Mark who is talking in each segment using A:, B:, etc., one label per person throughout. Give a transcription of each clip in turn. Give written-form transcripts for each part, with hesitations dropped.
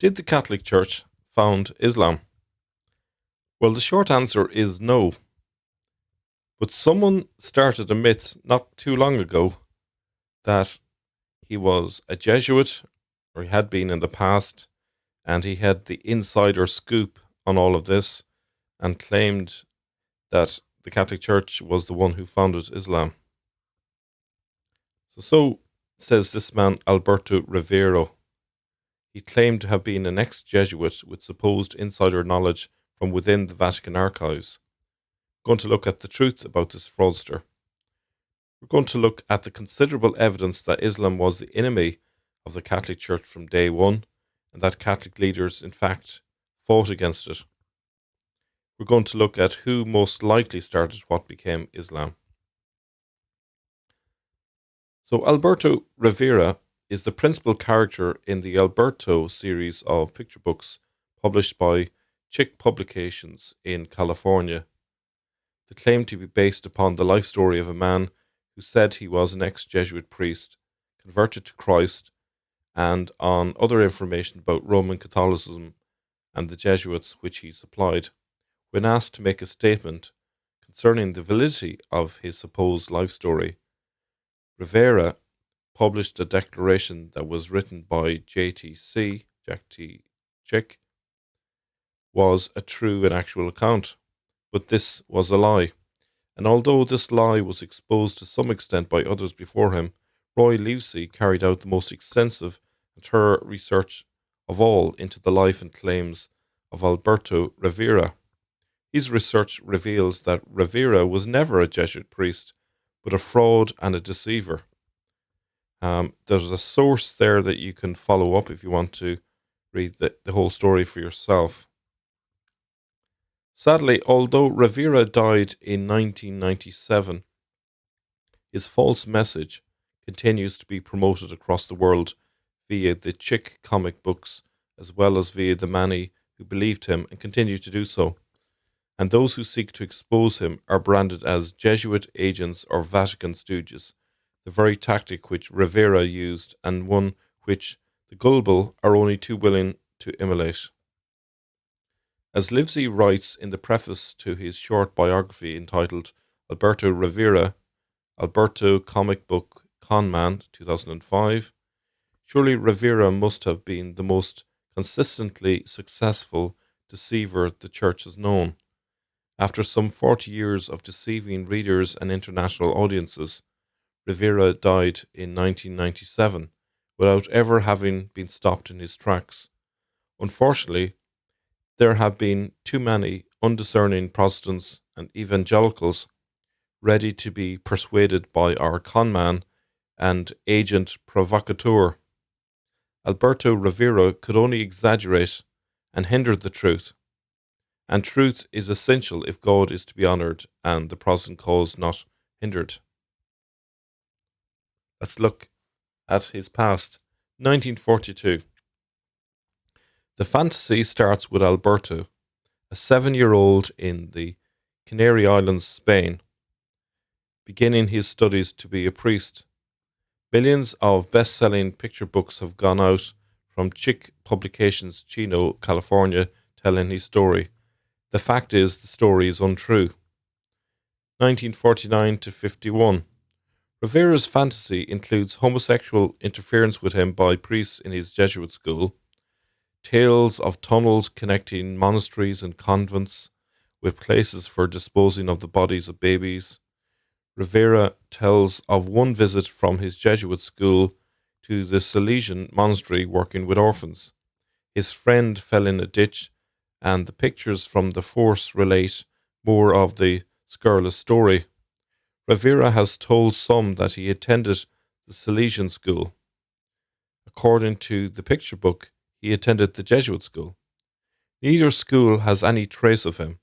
A: Did the Catholic Church found Islam? Well, the short answer is no. But someone started a myth not too long ago that he was a Jesuit, or he had been in the past, and he had the insider scoop on all of this and claimed that the Catholic Church was the one who founded Islam. So says this man, Alberto Rivera. He claimed to have been an ex-Jesuit with supposed insider knowledge from within the Vatican archives. We're going to look at the truth about this fraudster. We're going to look at the considerable evidence that Islam was the enemy of the Catholic Church from day one, and that Catholic leaders, in fact, fought against it. We're going to look at who most likely started what became Islam. So Alberto Rivera is the principal character in the Alberto series of picture books published by Chick Publications in California. They claim to be based upon the life story of a man who said he was an ex-Jesuit priest, converted to Christ, and on other information about Roman Catholicism and the Jesuits which he supplied. When asked to make a statement concerning the validity of his supposed life story, Rivera published a declaration that was written by JTC, Jack T. Chick, was a true and actual account, but this was a lie. And although this lie was exposed to some extent by others before him, Roy Livesey carried out the most extensive and thorough research of all into the life and claims of Alberto Rivera. His research reveals that Rivera was never a Jesuit priest, but a fraud and a deceiver. There's a source there that you can follow up if you want to read the whole story for yourself. Sadly, although Rivera died in 1997, his false message continues to be promoted across the world via the Chick comic books, as well as via the many who believed him and continue to do so. And those who seek to expose him are branded as Jesuit agents or Vatican stooges, the very tactic which Rivera used and one which the gullible are only too willing to emulate. As Livesey writes in the preface to his short biography entitled Alberto Rivera, Alberto Comic Book Conman, 2005, surely Rivera must have been the most consistently successful deceiver the Church has known. After some 40 years of deceiving readers and international audiences, Rivera died in 1997 without ever having been stopped in his tracks. Unfortunately, there have been too many undiscerning Protestants and evangelicals ready to be persuaded by our conman and agent provocateur. Alberto Rivera could only exaggerate and hinder the truth. And truth is essential if God is to be honoured and the Protestant cause not hindered. Let's look at his past. 1942. The fantasy starts with Alberto, a 7-year-old in the Canary Islands, Spain, beginning his studies to be a priest. Millions of best-selling picture books have gone out from Chick Publications, Chino, California, telling his story. The fact is, the story is untrue. 1949 to 51. Rivera's fantasy includes homosexual interference with him by priests in his Jesuit school, tales of tunnels connecting monasteries and convents with places for disposing of the bodies of babies. Rivera tells of one visit from his Jesuit school to the Salesian monastery working with orphans. His friend fell in a ditch, and the pictures from the force relate more of the scurrilous story. Rivera has told some that he attended the Salesian school. According to the picture book, he attended the Jesuit school. Neither school has any trace of him,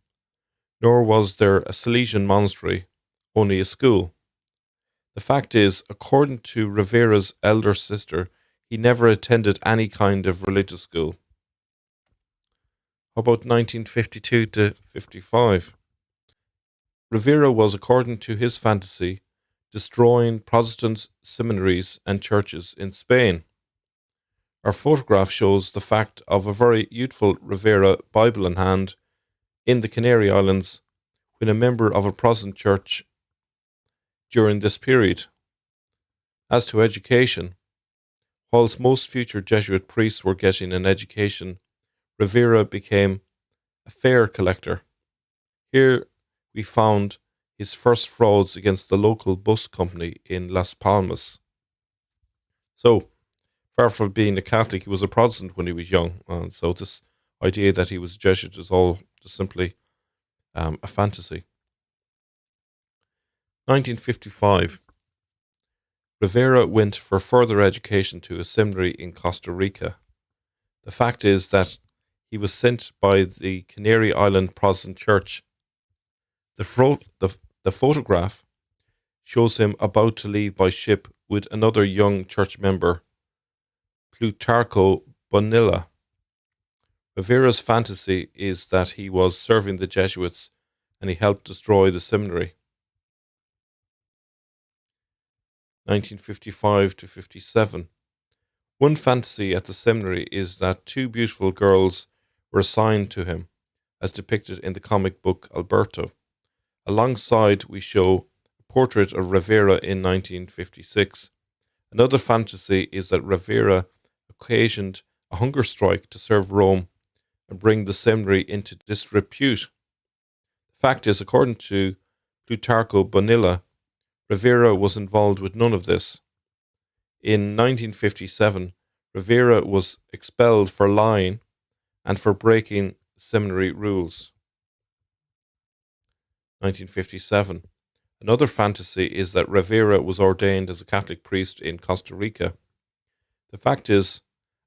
A: nor was there a Salesian monastery, only a school. The fact is, according to Rivera's elder sister, he never attended any kind of religious school. How about 1952 to 55? Rivera was, according to his fantasy, destroying Protestant seminaries and churches in Spain. Our photograph shows the fact of a very youthful Rivera, Bible in hand, in the Canary Islands when a member of a Protestant church during this period. As to education, whilst most future Jesuit priests were getting an education, Rivera became a fare collector. Here we found his first frauds against the local bus company in Las Palmas. So, far from being a Catholic, he was a Protestant when he was young. And so this idea that he was a Jesuit is all just simply a fantasy. 1955. Rivera went for further education to a seminary in Costa Rica. The fact is that he was sent by the Canary Island Protestant Church. The photograph shows him about to leave by ship with another young church member, Plutarco Bonilla. Rivera's fantasy is that he was serving the Jesuits and he helped destroy the seminary. 1955 to 57. One fantasy at the seminary is that two beautiful girls were assigned to him, as depicted in the comic book Alberto. Alongside, we show a portrait of Rivera in 1956. Another fantasy is that Rivera occasioned a hunger strike to serve Rome and bring the seminary into disrepute. The fact is, according to Plutarco Bonilla, Rivera was involved with none of this. In 1957, Rivera was expelled for lying and for breaking seminary rules. 1957. Another fantasy is that Rivera was ordained as a Catholic priest in Costa Rica. The fact is,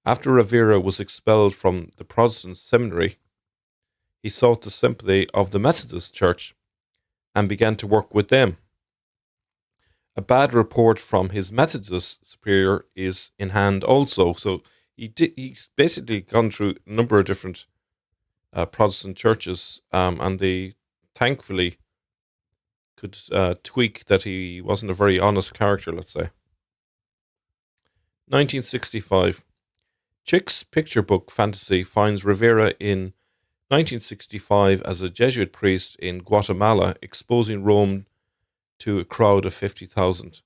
A: after Rivera was expelled from the Protestant seminary, he sought the sympathy of the Methodist Church and began to work with them. A bad report from his Methodist superior is in hand also. So he's basically gone through a number of different Protestant churches, and they thankfully could tweak that he wasn't a very honest character, let's say. 1965. Chick's picture book fantasy finds Rivera in 1965 as a Jesuit priest in Guatemala exposing Rome to a crowd of 50,000.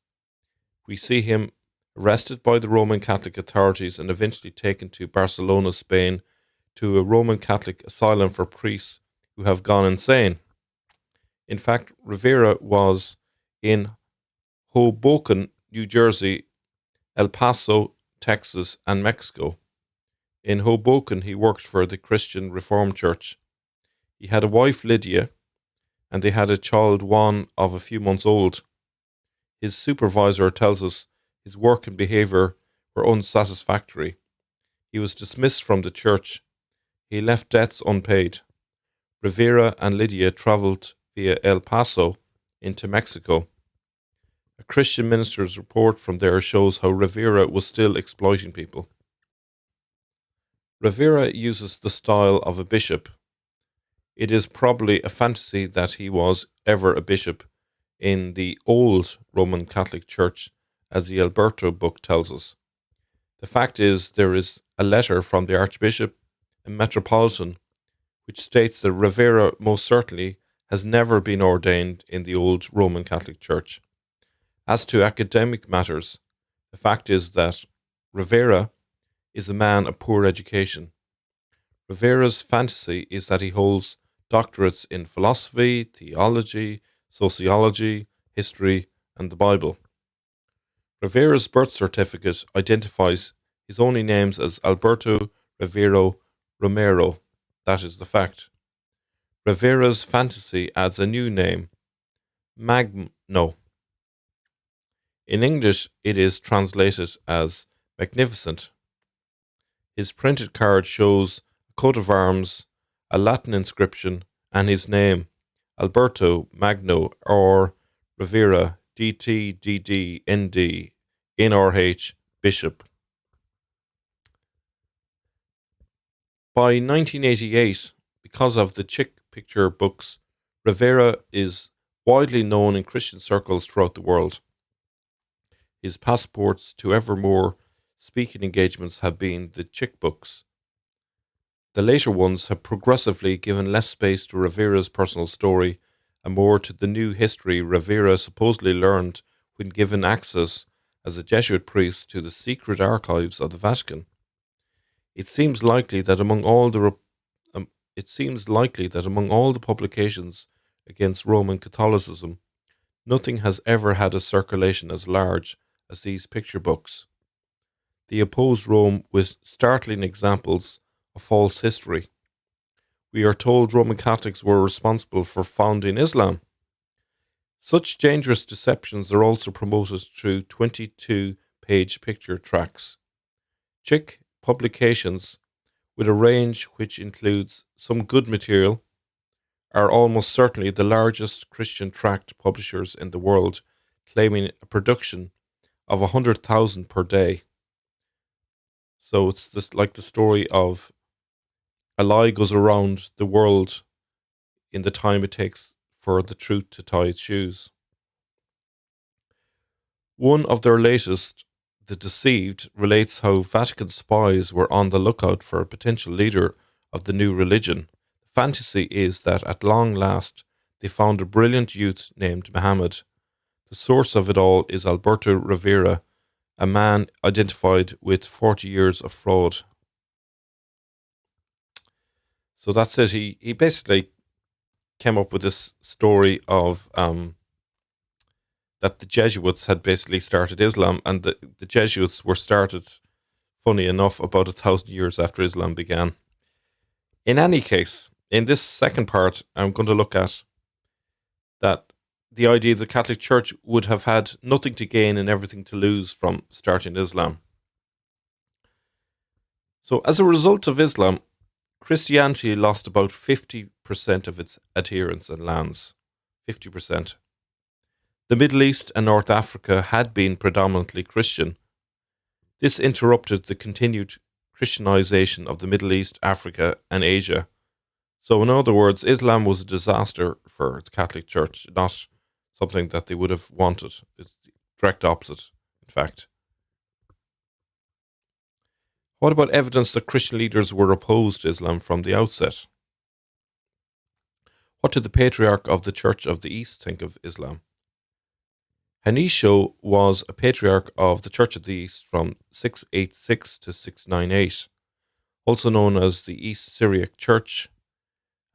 A: We see him arrested by the Roman Catholic authorities and eventually taken to Barcelona, Spain, to a Roman Catholic asylum for priests who have gone insane. In fact, Rivera was in Hoboken, New Jersey, El Paso, Texas, and Mexico. In Hoboken, he worked for the Christian Reformed Church. He had a wife, Lydia, and they had a child, Juan, of a few months old. His supervisor tells us his work and behavior were unsatisfactory. He was dismissed from the church. He left debts unpaid. Rivera and Lydia traveled via El Paso into Mexico. A Christian minister's report from there shows how Rivera was still exploiting people. Rivera uses the style of a bishop. It is probably a fantasy that he was ever a bishop in the old Roman Catholic Church, as the Alberto book tells us. The fact is, there is a letter from the Archbishop and Metropolitan which states that Rivera most certainly has never been ordained in the old Roman Catholic Church. As to academic matters, the fact is that Rivera is a man of poor education. Rivera's fantasy is that he holds doctorates in philosophy, theology, sociology, history, and the Bible. Rivera's birth certificate identifies his only names as Alberto Rivera Romero. That is the fact. Rivera's fantasy adds a new name, Magno. In English, it is translated as magnificent. His printed card shows a coat of arms, a Latin inscription, and his name, Alberto Magno or Rivera, DTDD NRH Bishop. By 1988, because of the chick picture books, Rivera is widely known in Christian circles throughout the world. His passports to ever more speaking engagements have been the chick books. The later ones have progressively given less space to Rivera's personal story and more to the new history Rivera supposedly learned when given access as a Jesuit priest to the secret archives of the Vatican. It seems likely that among all the it seems likely that among all the publications against Roman Catholicism, nothing has ever had a circulation as large as these picture books. They oppose Rome with startling examples of false history. We are told Roman Catholics were responsible for founding Islam. Such dangerous deceptions are also promoted through 22-page picture tracts. Chick publications, with a range which includes some good material, are almost certainly the largest Christian tract publishers in the world, claiming a production of 100,000 per day. So it's just like the story of a lie goes around the world in the time it takes for the truth to tie its shoes. One of their latest, The Deceived, relates how Vatican spies were on the lookout for a potential leader of the new religion. The fantasy is that at long last they found a brilliant youth named Muhammad. The source of it all is Alberto Rivera, a man identified with 40 years of fraud. So that's it. He basically came up with this story of that the Jesuits had basically started Islam, and the Jesuits were started, funny enough, about 1,000 years after Islam began. In any case, in this second part, I'm going to look at that the idea the Catholic Church would have had nothing to gain and everything to lose from starting Islam. So, as a result of Islam, Christianity lost about 50% of its adherents and lands. 50%. The Middle East and North Africa had been predominantly Christian. This interrupted the continued Christianization of the Middle East, Africa, and Asia. So, in other words, Islam was a disaster for the Catholic Church, not something that they would have wanted. It's the direct opposite, in fact. What about evidence that Christian leaders were opposed to Islam from the outset? What did the Patriarch of the Church of the East think of Islam? Hanisho was a patriarch of the Church of the East from 686 to 698, also known as the East Syriac Church,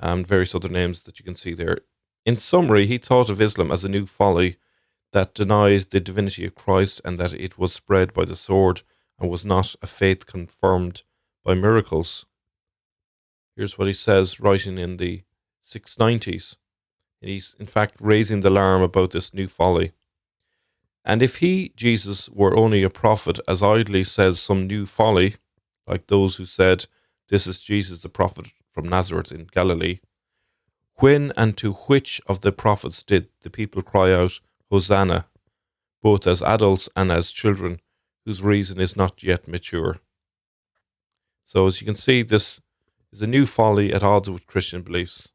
A: and various other names that you can see there. In summary, he thought of Islam as a new folly that denied the divinity of Christ and that it was spread by the sword and was not a faith confirmed by miracles. Here's what he says, writing in the 690s. He's, in fact, raising the alarm about this new folly. And if he, Jesus, were only a prophet, as idly says some new folly, like those who said, "This is Jesus, the prophet from Nazareth in Galilee," when and to which of the prophets did the people cry out, "Hosanna," both as adults and as children, whose reason is not yet mature? So, as you can see, this is a new folly at odds with Christian beliefs.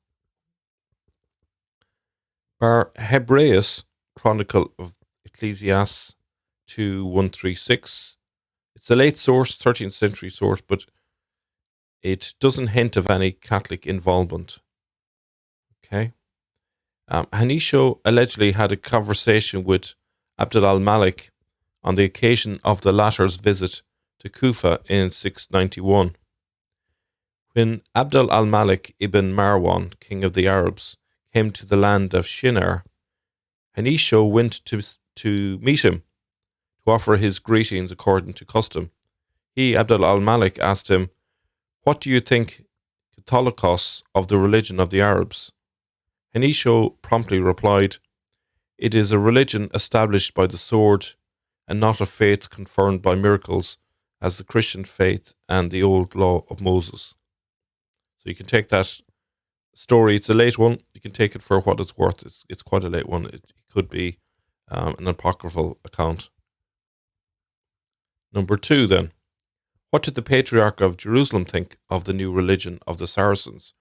A: Bar Hebraeus, Chronicle of Ecclesiastes 2136. It's a late source, 13th century source, but it doesn't hint of any Catholic involvement. Okay. Hanisho allegedly had a conversation with Abdul al-Malik on the occasion of the latter's visit to Kufa in 691. When Abdul al-Malik ibn Marwan, king of the Arabs, came to the land of Shinar, Hanisho went to meet him, to offer his greetings according to custom. He, Abdul al-Malik, asked him, "What do you think, Catholicos, of the religion of the Arabs?" Hanisho promptly replied, "It is a religion established by the sword and not a faith confirmed by miracles as the Christian faith and the old law of Moses." So you can take that story. It's a late one. You can take it for what it's worth. It's quite a late one. It could be an apocryphal account. Number 2, then. What did the Patriarch of Jerusalem think of the new religion of the Saracens?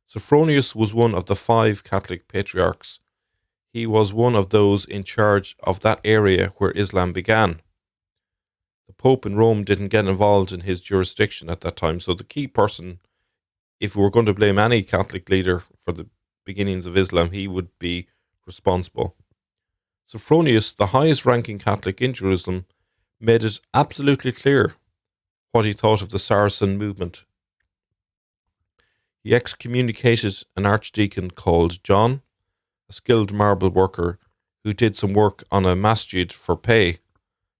A: Sophronius was one of the 5 Catholic patriarchs. He was one of those in charge of that area where Islam began. The Pope in Rome didn't get involved in his jurisdiction at that time. So the key person, if we were going to blame any Catholic leader for the beginnings of Islam, he would be responsible. Sophronius, the highest ranking Catholic in Jerusalem, made it absolutely clear what he thought of the Saracen movement. He excommunicated an archdeacon called John, a skilled marble worker who did some work on a masjid for pay.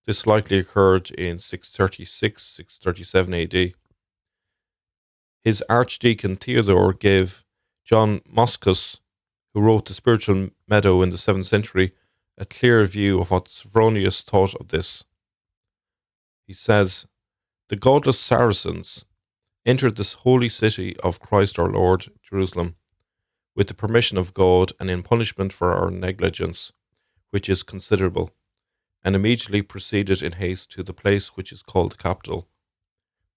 A: This likely occurred in 636, 637 AD. His archdeacon Theodore gave John Moscus, who wrote The Spiritual Meadow in the 7th century, a clear view of what Sophronius thought of this. He says, "The godless Saracens entered this holy city of Christ our Lord, Jerusalem, with the permission of God and in punishment for our negligence, which is considerable, and immediately proceeded in haste to the place which is called the capital.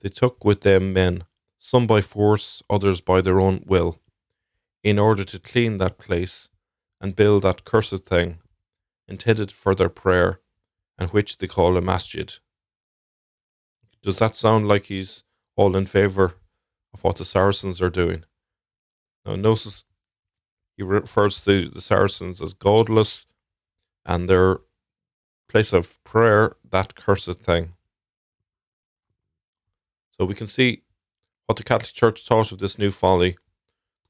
A: They took with them men, some by force, others by their own will, in order to clean that place and build that cursed thing, intended for their prayer, and which they call a masjid." Does that sound like he's all in favour of what the Saracens are doing? Now, notice he refers to the Saracens as godless and their place of prayer, that cursed thing. So we can see what the Catholic Church thought of this new folly.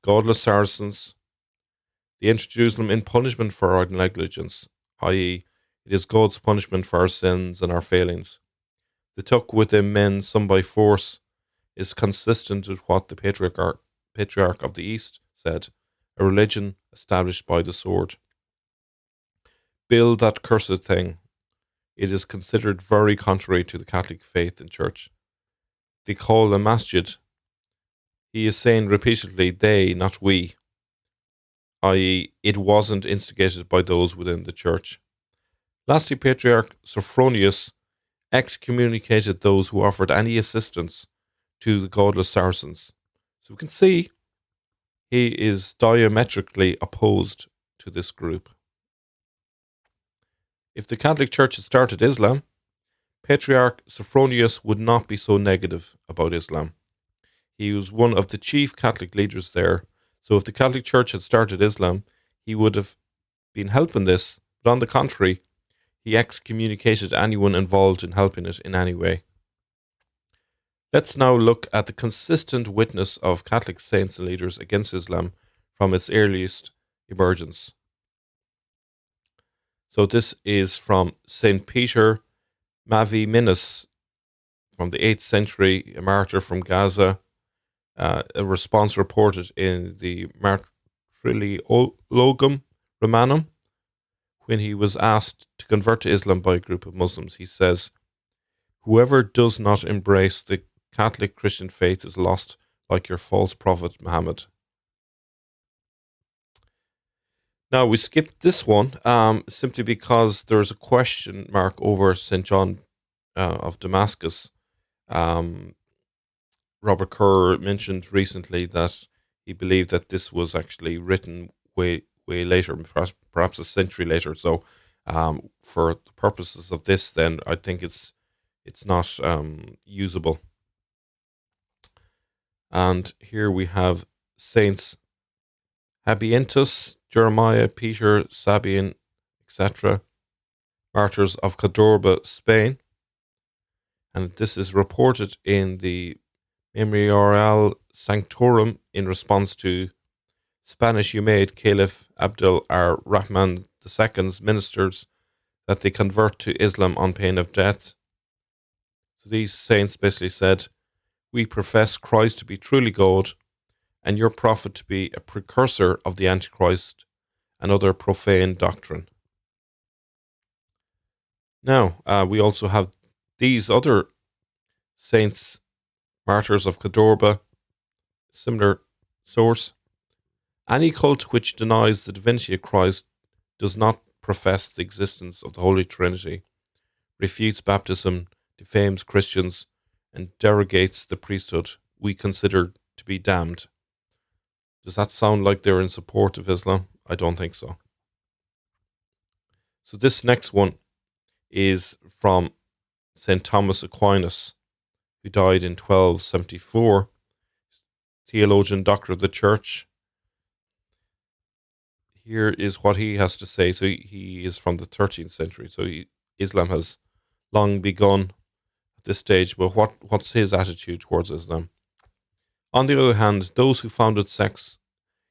A: Godless Saracens, they entered Jerusalem in punishment for our negligence, i.e., it is God's punishment for our sins and our failings. They took with them men, some by force, is consistent with what the Patriarch of the East said, a religion established by the sword. Build that cursed thing. It is considered very contrary to the Catholic faith and Church. They call a masjid. He is saying repeatedly, they, not we, i.e., it wasn't instigated by those within the Church. Lastly, Patriarch Sophronius excommunicated those who offered any assistance to the godless Saracens. So we can see he is diametrically opposed to this group. If the Catholic Church had started Islam, Patriarch Sophronius would not be so negative about Islam. He was one of the chief Catholic leaders there, so if the Catholic Church had started Islam, he would have been helping this, but on the contrary, he excommunicated anyone involved in helping it in any way. Let's now look at the consistent witness of Catholic saints and leaders against Islam from its earliest emergence. So this is from St. Peter Maviminus from the 8th century, a martyr from Gaza, a response reported in the Martyrologium Romanum. When he was asked to convert to Islam by a group of Muslims, he says, "Whoever does not embrace the Catholic Christian faith is lost like your false prophet Muhammad." Now, we skipped this one simply because there's a question mark over St. John of Damascus. Robert Kerr mentioned recently that he believed that this was actually written way later, perhaps a century later. So, for the purposes of this, then I think it's not usable. And here we have Saints Habientus, Jeremiah, Peter, Sabian, etc., martyrs of Cadorba, Spain. And this is reported in the Memorial Sanctorum in response to Spanish Umayyad Caliph Abdul ar-Rahman II's ministers that they convert to Islam on pain of death. So these saints basically said, "We profess Christ to be truly God and your prophet to be a precursor of the Antichrist and other profane doctrine." Now, we also have these other saints, martyrs of Cadorba, similar source. "Any cult which denies the divinity of Christ does not profess the existence of the Holy Trinity, refutes baptism, defames Christians, and derogates the priesthood we consider to be damned." Does that sound like they're in support of Islam? I don't think so. So this next one is from St. Thomas Aquinas, who died in 1274, theologian, doctor of the church. Here is what he has to say. So he is from the 13th century. So Islam has long begun at this stage. But what's his attitude towards Islam? On the other hand, those who founded sects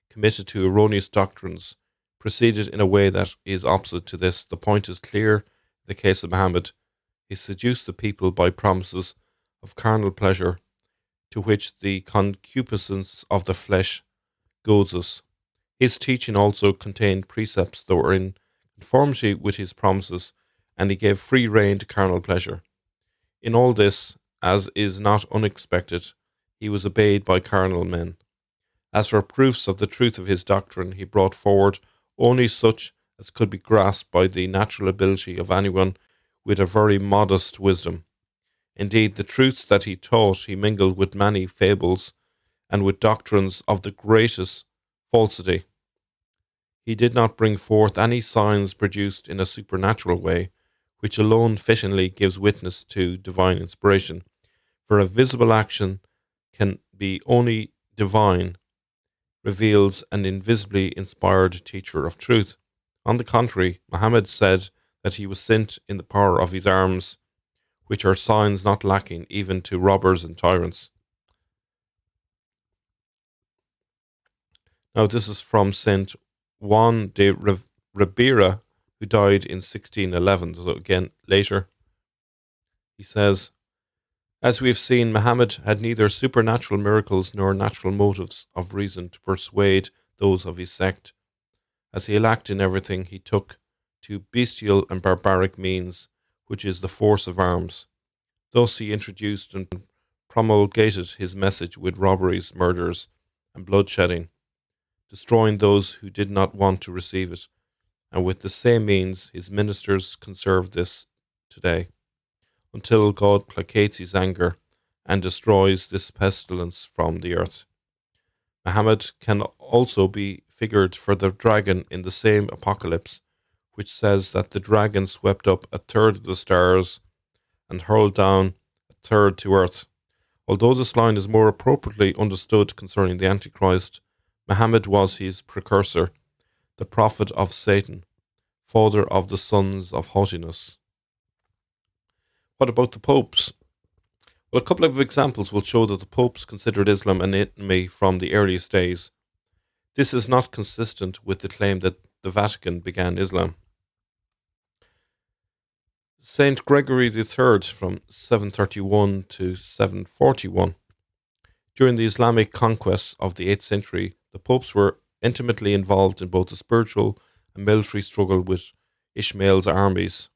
A: committed to erroneous doctrines proceeded in a way that is opposite to this. The point is clear. In the case of Muhammad, he seduced the people by promises of carnal pleasure, to which the concupiscence of the flesh goads us. His teaching also contained precepts that were in conformity with his promises, and he gave free rein to carnal pleasure. In all this, as is not unexpected, he was obeyed by carnal men. As for proofs of the truth of his doctrine, he brought forward only such as could be grasped by the natural ability of anyone with a very modest wisdom. Indeed, the truths that he taught he mingled with many fables and with doctrines of the greatest falsity. He did not bring forth any signs produced in a supernatural way, which alone fittingly gives witness to divine inspiration, for a visible action can be only divine, reveals an invisibly inspired teacher of truth. On the contrary, Muhammad said that he was sent in the power of his arms, which are signs not lacking even to robbers and tyrants. Now, this is from Saint Juan de Ribera, who died in 1611. So, again, later. He says, as we have seen, Muhammad had neither supernatural miracles nor natural motives of reason to persuade those of his sect. As he lacked in everything, he took to bestial and barbaric means, which is the force of arms. Thus he introduced and promulgated his message with robberies, murders, and bloodshedding, destroying those who did not want to receive it. And with the same means, his ministers conserve this today, until God placates his anger and destroys this pestilence from the earth. Muhammad can also be figured for the dragon in the same apocalypse, which says that the dragon swept up a third of the stars and hurled down a third to earth. Although this line is more appropriately understood concerning the Antichrist, Muhammad was his precursor, the prophet of Satan, father of the sons of haughtiness. What about the popes? Well, a couple of examples will show that the popes considered Islam an enemy from the earliest days. This is not consistent with the claim that the Vatican began Islam. Saint Gregory III from 731 to 741. During the Islamic conquests of the 8th century, the popes were intimately involved in both the spiritual and military struggle with Ishmael's armies.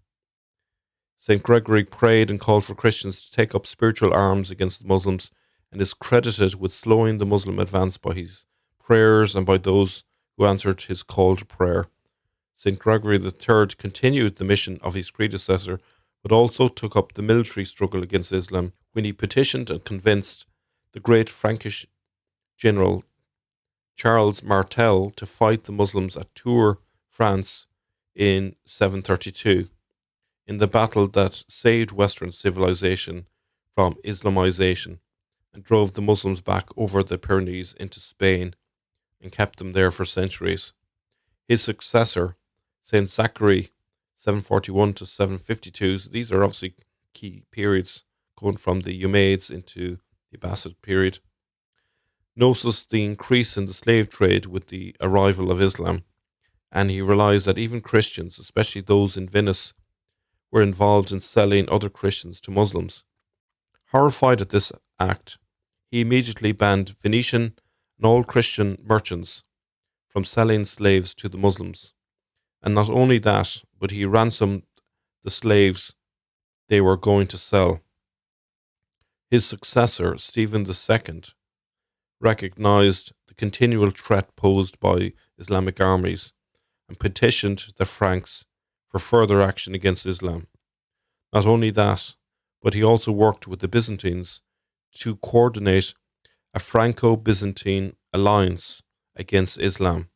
A: St. Gregory prayed and called for Christians to take up spiritual arms against the Muslims, and is credited with slowing the Muslim advance by his prayers and by those who answered his call to prayer. St. Gregory III continued the mission of his predecessor, but also took up the military struggle against Islam when he petitioned and convinced the great Frankish general Charles Martel to fight the Muslims at Tours, France in 732. In the battle that saved Western civilization from Islamization and drove the Muslims back over the Pyrenees into Spain and kept them there for centuries. His successor, Saint Zachary, 741 to 752, so these are obviously key periods going from the Umayyads into the Abbasid period, noticed the increase in the slave trade with the arrival of Islam, and he realized that even Christians, especially those in Venice, were involved in selling other Christians to Muslims. Horrified at this act, he immediately banned Venetian and all Christian merchants from selling slaves to the Muslims. And not only that, but he ransomed the slaves they were going to sell. His successor, Stephen II, recognized the continual threat posed by Islamic armies and petitioned the Franks for further action against Islam. Not only that, but he also worked with the Byzantines to coordinate a Franco-Byzantine alliance against Islam.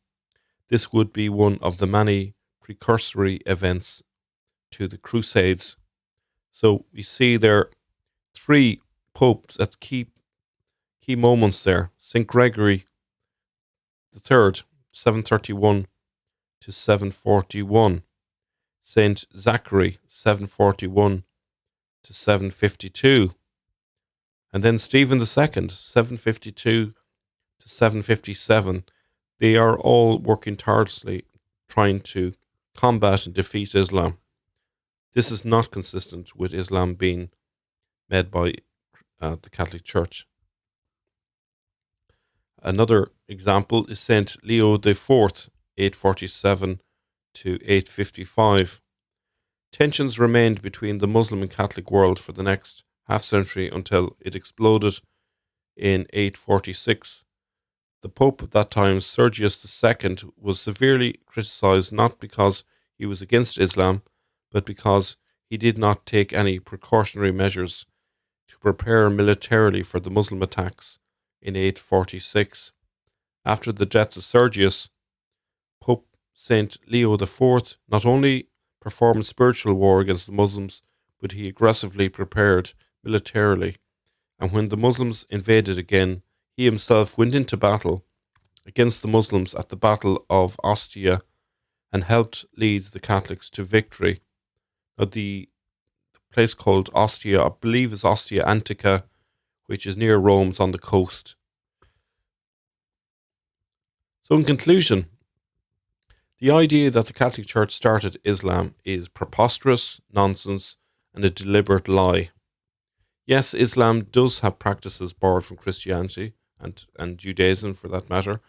A: This would be one of the many precursory events to the Crusades, So we see there three popes at key moments there. St. Gregory the Third, 731 to 741. St. Zachary, 741 to 752. And then Stephen the Second, 752 to 757. They are all working tirelessly trying to combat and defeat Islam. This is not consistent with Islam being led by the Catholic Church. Another example is Saint Leo IV, 847 to 855. Tensions remained between the Muslim and Catholic world for the next half century until it exploded in 846. The Pope at that time, Sergius II, was severely criticized not because he was against Islam, but because he did not take any precautionary measures to prepare militarily for the Muslim attacks in 846. After the death of Sergius, Pope Saint Leo IV not only performed spiritual war against the Muslims, but he aggressively prepared militarily. And when the Muslims invaded again, he himself went into battle against the Muslims at the Battle of Ostia and helped lead the Catholics to victory. Now, the place called Ostia, I believe, is Ostia Antica, which is near Rome, it's on the coast. So, in conclusion, the idea that the Catholic Church started Islam is preposterous, nonsense, and a deliberate lie. Yes, Islam does have practices borrowed from Christianity and Judaism for that matter,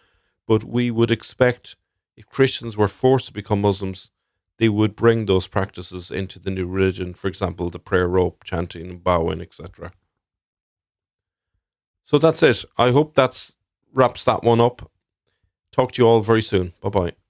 A: but we would expect if Christians were forced to become Muslims, they would bring those practices into the new religion, for example, the prayer rope, chanting, bowing, etc. So that's it. I hope that wraps that one up. Talk to you all very soon. Bye bye.